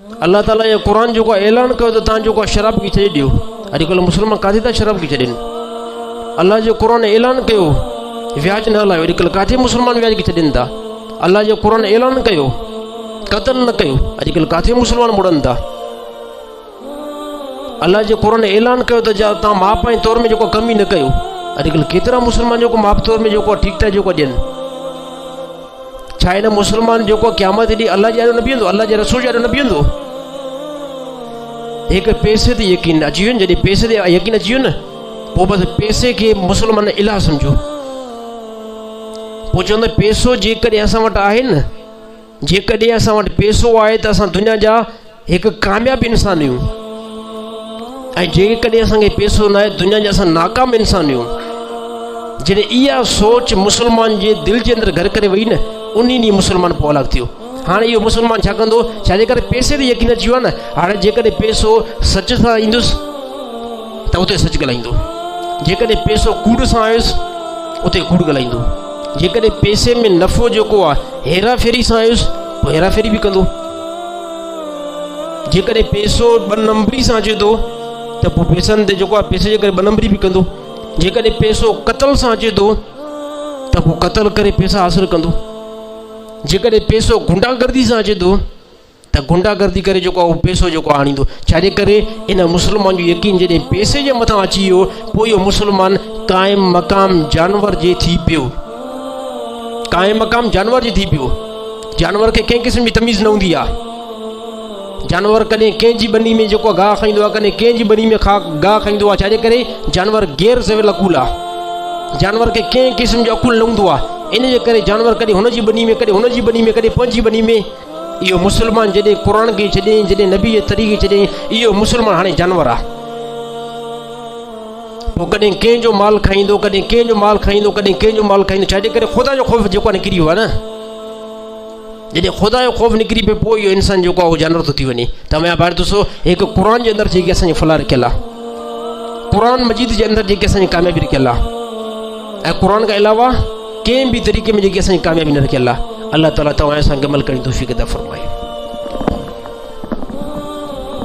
अल्लाह ताला जो क़ुरान जो ऐलान कयो त तव्हां जेको शराब की छॾे ॾियो। अॼुकल्ह मुस्लमान काथे था शराब की छॾनि। अल्लाह जो क़ुरान ऐलान कयो व्याज न हलायो। अॼुकल्ह काथे मुस्लमान व्याज की छॾनि था। अल्लाह जो क़ुरान ऐलान कयो क़त्ल न कयो। अॼुकल्ह काथे मुस्लमान मुड़नि था। अल्लाह जो क़ुरान ऐलान कयो त तव्हां माप जे तौर में जेको कम ई न कयो। अॼुकल्ह केतिरा मुस्लमान जेको माप तौर में जेको ठीकु था जेको ॾियनि। छा हिन मुस्लमान जेको क़यामत ॾींहुं अल्लाह जे आॾो न बीहंदो, अल्लाह जे रसूल जे आॾो न बीहंदो। हिकु पैसे ते यकीन अची वियो न, जॾहिं पैसे ते यकीन अची वियो न, पोइ बसि पैसे खे मुस्लमान इलाह सम्झो। पोइ चवंदा पैसो जेकॾहिं असां वटि आहे न, जेकॾहिं असां वटि पैसो आहे त असां दुनिया जा हिकु कामयाबु इंसान आहियूं, ऐं जेकॾहिं असांखे पैसो न आहे दुनिया जा असां नाकाम इंसान आहियूं। जॾहिं इहा सोच मुस्लमान जे दिलि जे अंदरि घर करे वई न, उन ॾींहुं मुस्लमान पोइ अलॻि थियो। हाणे इहो मुस्लमान छा कंदो, छाजे करे पैसे ते यकीन अची वियो आहे न। हाणे जेकॾहिं पैसो सच सां ईंदुसि त उते सच ॻाल्हाईंदो, जेकॾहिं पैसो कूड़ सां आयुसि उते कूड़ ॻाल्हाईंदो, जेकॾहिं पैसे में नफ़ो जेको आहे हेरा फेरी सां आयुसि पोइ हेरा फेरी बि कंदो, जेकॾहिं पैसो ॿ नंबरी सां अचे थो त पोइ पैसनि ते जेको आहे पैसे जे करे ॿ नंबरी बि कंदो, जेकॾहिं पैसो क़त्ल सां अचे थो त पोइ क़त्ल करे पैसा हासिलु कंदो, जेकॾहिं पैसो गुंडागर्दी सां अचे थो त गुंडागर्दी करे जेको आहे उहो पैसो जेको आणींदो। छाजे करे इन मुस्लमान जो यकीन जॾहिं पैसे जे मथां अची वियो, पोइ इहो मुस्लमान क़ाइम मक़ाम जानवर जे थी पियो, क़ाइम मक़ाम जानवर जे थी पियो। जानवर खे कंहिं क़िस्म जी तमीज़ न हूंदी आहे। जानवर कॾहिं कंहिंजी बनी में जेको गाह खाईंदो आहे, कॾहिं कंहिंजी बनी में गाह खाईंदो आहे। छाजे करे जानवर गैर ज़वेल अक़ुल आहे। जानवर खे कंहिं क़िस्म जो अक़ुल न हूंदो आहे। इन जे करे जानवर कॾहिं हुनजी बनी में, कॾहिं हुनजी बनी में, कॾहिं पंहिंजी बनी में। इहो मुस्लमान जॾहिं क़ुरान खे छॾियईं, जॾहिं नबी जे तरीक़े छॾियईं, इहो मुस्लमान हाणे जानवर आहे। पोइ कॾहिं कंहिंजो माल खाईंदो, कॾहिं कंहिंजो माल खाईंदो, कॾहिं कंहिंजो माल खाईंदो। छाजे करे ख़ुदा जो ख़ौफ़ जेको आहे निकिरी वियो आहे न। जॾहिं ख़ुदा जो ख़ौफ़ निकिरी पियो पोइ इहो इंसान जेको आहे उहो जानवर थो थी वञे। त मुंहिंजा भाउर ॾिसो, हिकु क़ुरान जे अंदरि जेकी असांजी फलाह रखियलु आहे, क़ुरान मजीद जे अंदरि जेकी असांजी कामयाबी रखियलु आहे, ऐं क़ुरान खां अलावा कंहिं बि तरीक़े में जेकी असांजी कामयाबी न रखियलु आहे। अल्लाह ताला तव्हां असांखे अमल करण जी तौफ़ीक़ अता फ़रमाए।